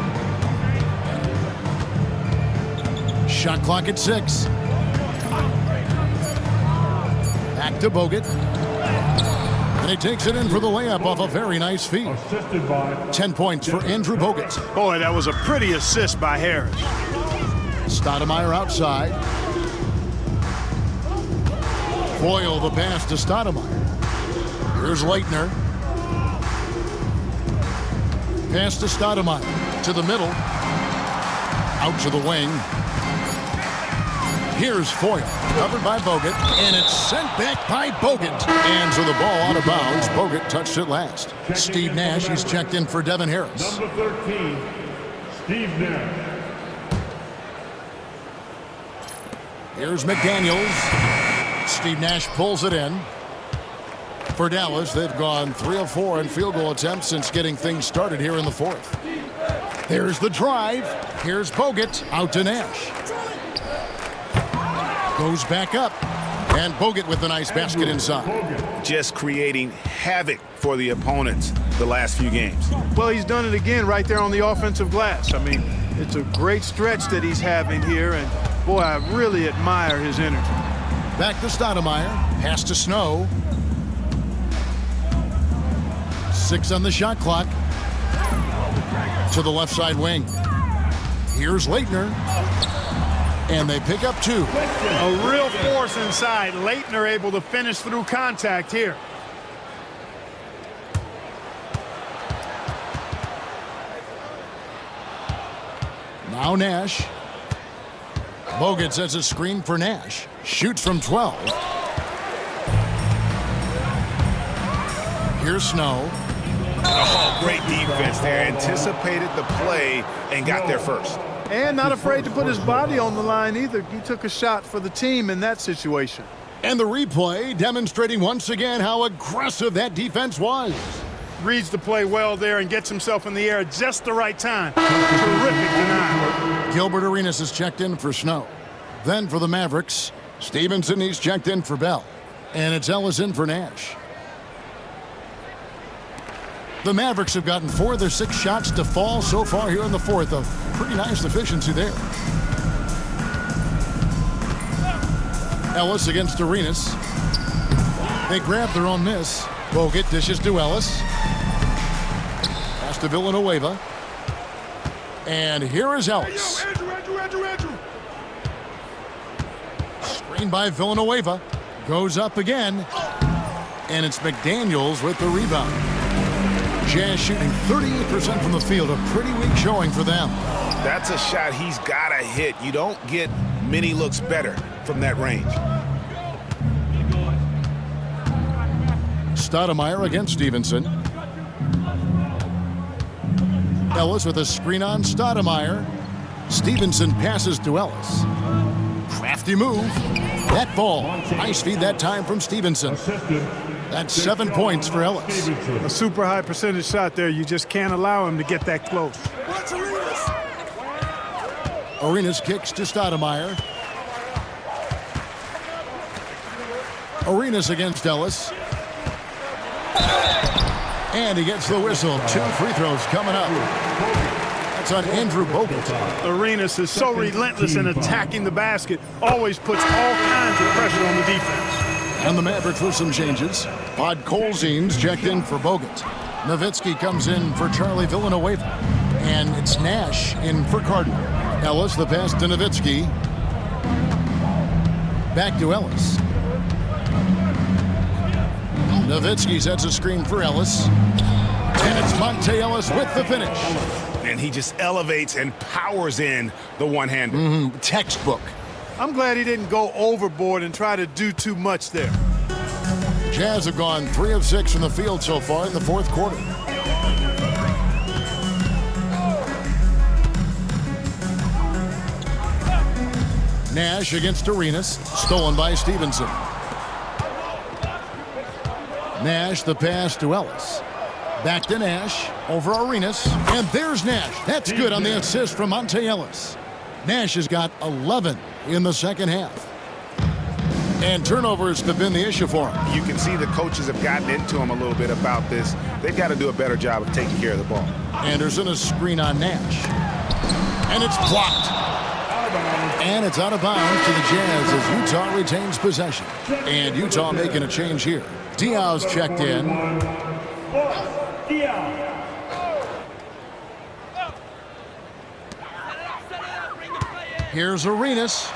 Shot clock at 6. Back to Bogut. And he takes it in for the layup off a very nice feed. 10 points for Andrew Bogut. Boy, that was a pretty assist by Harris. Stoudemire outside. Boyle the pass to Stoudemire. Here's Leitner. Pass to Stoudemire. To the middle. Out to the wing. Here's Foyle. Covered by Bogut. And it's sent back by Bogut. And so the ball out of bounds. Bogut touched it last. Steve Nash, he's checked in for Devin Harris. Number 13, Steve Nash. Here's McDaniels. Steve Nash pulls it in. For Dallas, they've gone 3 of 4 in field goal attempts since getting things started here in the fourth. There's the drive. Here's Bogut out to Nash. Goes back up. And Bogut with a nice basket inside. Just creating havoc for the opponents the last few games. Well, he's done it again right there on the offensive glass. I mean, it's a great stretch that he's having here, and boy, I really admire his energy. Back to Stoudemire. Pass to Snow. 6 on the shot clock. To the left side wing. Here's Leitner. And they pick up 2. A real force inside. Leitner able to finish through contact here. Now Nash. Bogut sets a screen for Nash. Shoots from 12. Here's Snow. Oh, great defense there. Anticipated the play and got there first. And not afraid to put his body on the line either. He took a shot for the team in that situation. And the replay demonstrating once again how aggressive that defense was. Reads the play well there and gets himself in the air at just the right time. Terrific denial. Gilbert Arenas is checked in for Snow. Then for the Mavericks, Stevenson, he's checked in for Bell. And it's Ellis in for Nash. The Mavericks have gotten 4 of their 6 shots to fall so far here in the fourth. A pretty nice efficiency there. Ellis against Arenas. They grab their own miss. Bogut dishes to Ellis. Pass to Villanueva. And here is Ellis. Screen by Villanueva. Goes up again. And it's McDaniels with the rebound. Jazz shooting 38% from the field. A pretty weak showing for them. That's a shot he's got to hit. You don't get many looks better from that range. Stoudemire against Stevenson. Ellis with a screen on Stoudemire. Stevenson passes to Ellis. Crafty move. That ball. Nice feed that time from Stevenson. That's 7 points for Ellis. A super high percentage shot there. You just can't allow him to get that close. Arenas kicks to Stoudemire. Arenas against Ellis. And he gets the whistle. 2 free throws coming up. That's on Andrew Bogut. Arenas is so relentless in attacking the basket. Always puts all kinds of pressure on the defense. And the Mavericks with some changes. Podkolzin's checked in for Bogut. Nowitzki comes in for Charlie Villanueva. And it's Nash in for Cardinal. Ellis, the pass to Nowitzki. Back to Ellis. Nowitzki sets a screen for Ellis. And it's Monte Ellis with the finish. And he just elevates and powers in the one-hander. Textbook. I'm glad he didn't go overboard and try to do too much there. Jazz have gone 3 of 6 from the field so far in the fourth quarter. Nash against Arenas. Stolen by Stevenson. Nash, the pass to Ellis. Back to Nash. Over Arenas. And there's Nash. That's good on the assist from Monte Ellis. Nash has got 11 in the second half. And turnovers have been the issue for him. You can see the coaches have gotten into him a little bit about this. They've got to do a better job of taking care of the ball. Anderson, a screen on Nash. And it's blocked. And it's out of bounds to the Jazz as Utah retains possession. And Utah making a change here. Diaw's checked in. Here's Arenas.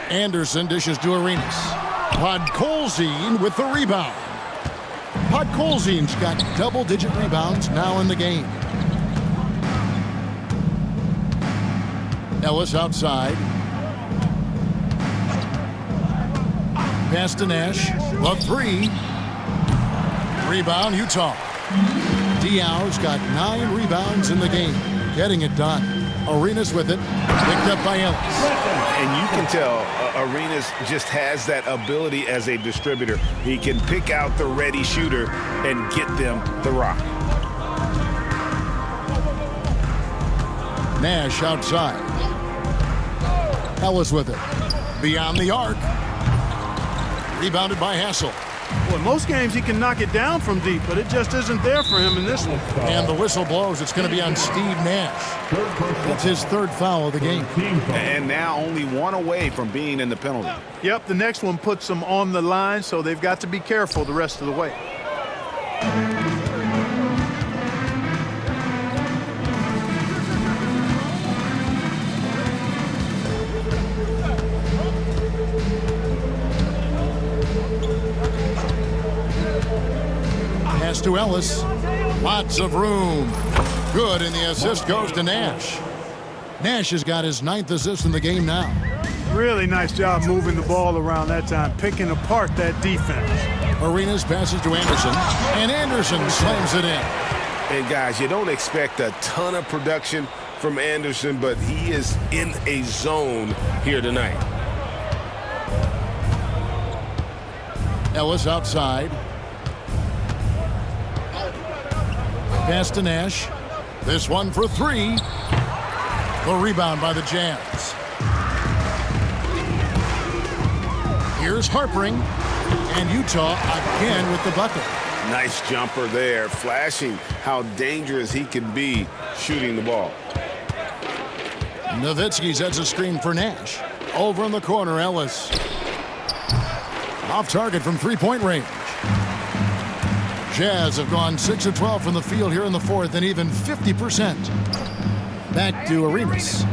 Anderson dishes to Arenas. Podkolzin with the rebound. Podkolzin's got double-digit rebounds now in the game. Ellis outside. Pass to Nash. The three. Rebound, Utah. Diaw's got 9 rebounds in the game. Getting it done. Arenas with it. Picked up by Ellis. And you can tell Arenas just has that ability as a distributor. He can pick out the ready shooter and get them the rock. Nash outside. Ellis with it. Beyond the arc. Rebounded by Hassel. Well, in most games he can knock it down from deep, but it just isn't there for him in this one. And the whistle blows. It's going to be on Steve Nash. That's his 3rd foul of the game. And now only 1 away from being in the penalty. Yep, the next one puts them on the line, so they've got to be careful the rest of the way. Pass to Ellis. Lots of room. Good, and the assist goes to Nash. Nash has got his 9th assist in the game now. Really nice job moving the ball around that time, picking apart that defense. Arenas passes to Anderson, and Anderson slams it in. And guys, you don't expect a ton of production from Anderson, but he is in a zone here tonight. Ellis outside. Pass to Nash. This one for 3. The rebound by the Jazz. Here's Harpering. And Utah again with the bucket. Nice jumper there, flashing how dangerous he can be shooting the ball. Nowitzki sets a screen for Nash. Over in the corner, Ellis. Off target from 3-point range. Jazz have gone 6 of 12 from the field here in the 4th and even 50%. Back to Arenas.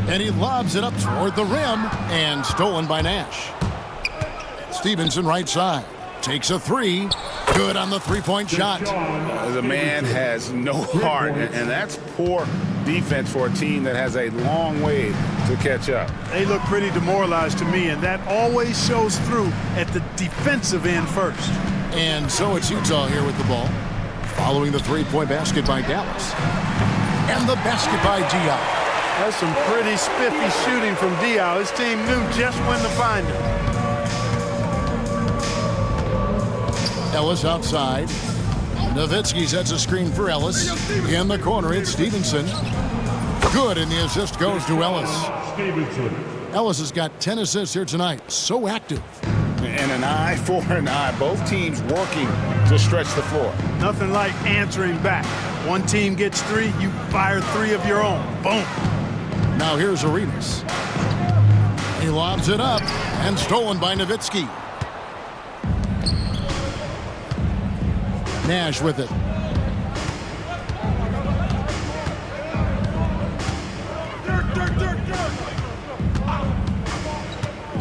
And he lobs it up toward the rim and stolen by Nash. Stevenson right side. Takes a 3. Good on the 3-point shot. The man has no heart, and that's poor defense for a team that has a long way to catch up. They look pretty demoralized to me, and that always shows through at the defensive end first. And so it's Utah here with the ball. Following the 3-point basket by Dallas. And the basket by Diaw. That's some pretty spiffy shooting from Diaw. His team knew just when to find him. Ellis outside. Nowitzki sets a screen for Ellis. In the corner, it's Stevenson. Good, and the assist goes to Ellis. Ellis has got 10 assists here tonight. So active. And an eye for an eye. Both teams working to stretch the floor. Nothing like answering back. One team gets 3, you fire 3 of your own. Boom. Now here's Arenas. He lobs it up and stolen by Nowitzki. Nash with it.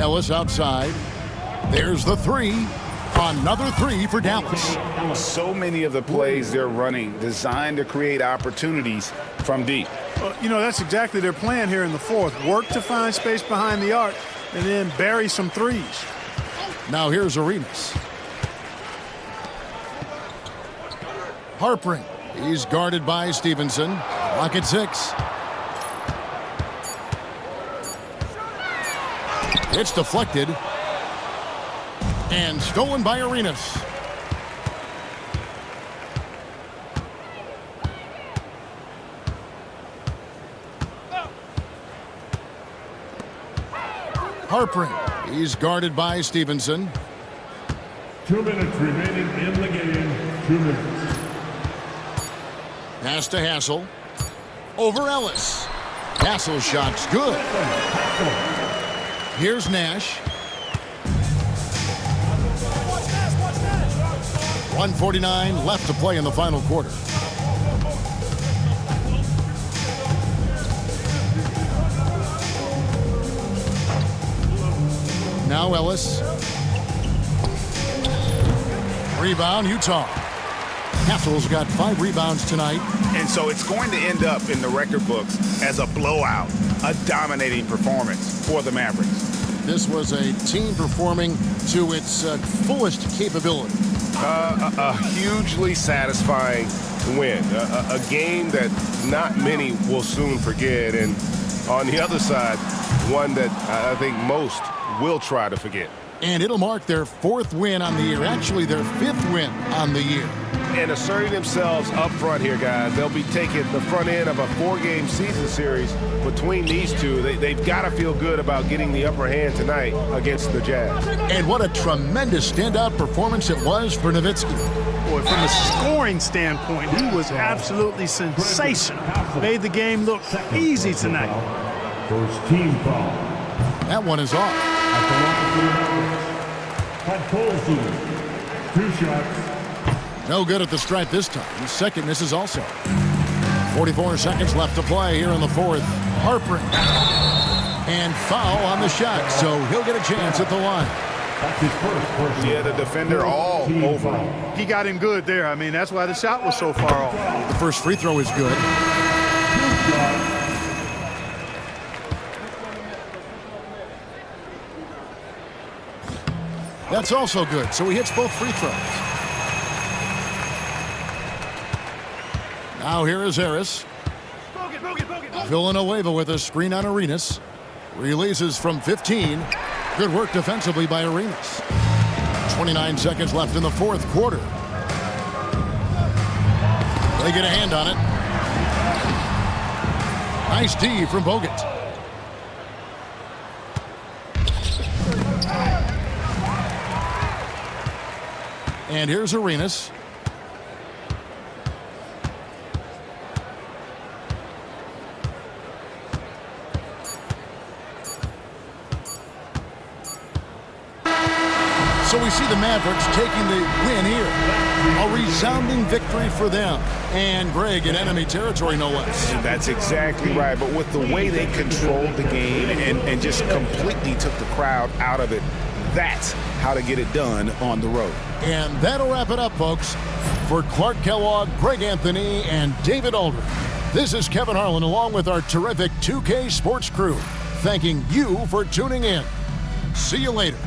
Ellis outside. There's the 3. Another 3 for Dallas. So many of the plays they're running designed to create opportunities from deep. You know, that's exactly their plan here in the 4th. Work to find space behind the arc and then bury some 3s. Now here's Arenas. Harpering. He's guarded by Stevenson. Lock at 6. It's deflected. And stolen by Arenas. Harpering. He's guarded by Stevenson. 2 minutes remaining in the game. 2 minutes. Pass to Hassel. Over Ellis. Hassel's shot's good. Here's Nash. 1:49 left to play in the final quarter. Now Ellis. Rebound, Utah. Hassel's got 5 rebounds tonight. And so it's going to end up in the record books as a blowout, a dominating performance for the Mavericks. This was a team performing to its fullest capability. A hugely satisfying win. A game that not many will soon forget. And on the other side, one that I think most will try to forget. And it'll mark their 4th win on the year. Actually, their 5th win on the year. And asserting themselves up front here, guys. They'll be taking the front end of a 4-game season series between these two. They've got to feel good about getting the upper hand tonight against the Jazz. And what a tremendous standout performance it was for Nowitzki. Boy, from a scoring standpoint, he was absolutely sensational. Made the game look easy tonight. First team foul. That one is off. At Colson. 2 shots. No good at the stripe this time. The second misses also. 44 seconds left to play here in the 4th. Harper. And foul on the shot, so he'll get a chance at the line. That's his first. Yeah, the defender all over him. He got him good there. I mean, that's why the shot was so far off. The first free throw is good. That's also good, so he hits both free throws. Now here is Harris. Villanueva with a screen on Arenas. Releases from 15. Good work defensively by Arenas. 29 seconds left in the 4th quarter. They get a hand on it. Nice D from Bogut. And here's Arenas. So we see the Mavericks taking the win here. A resounding victory for them. And Greg in enemy territory, no less. That's exactly right. But with the way they controlled the game and just completely took the crowd out of it, that's how to get it done on the road. And that'll wrap it up, folks. For Clark Kellogg, Greg Anthony, and David Aldridge, this is Kevin Harlan along with our terrific 2K Sports crew, thanking you for tuning in. See you later.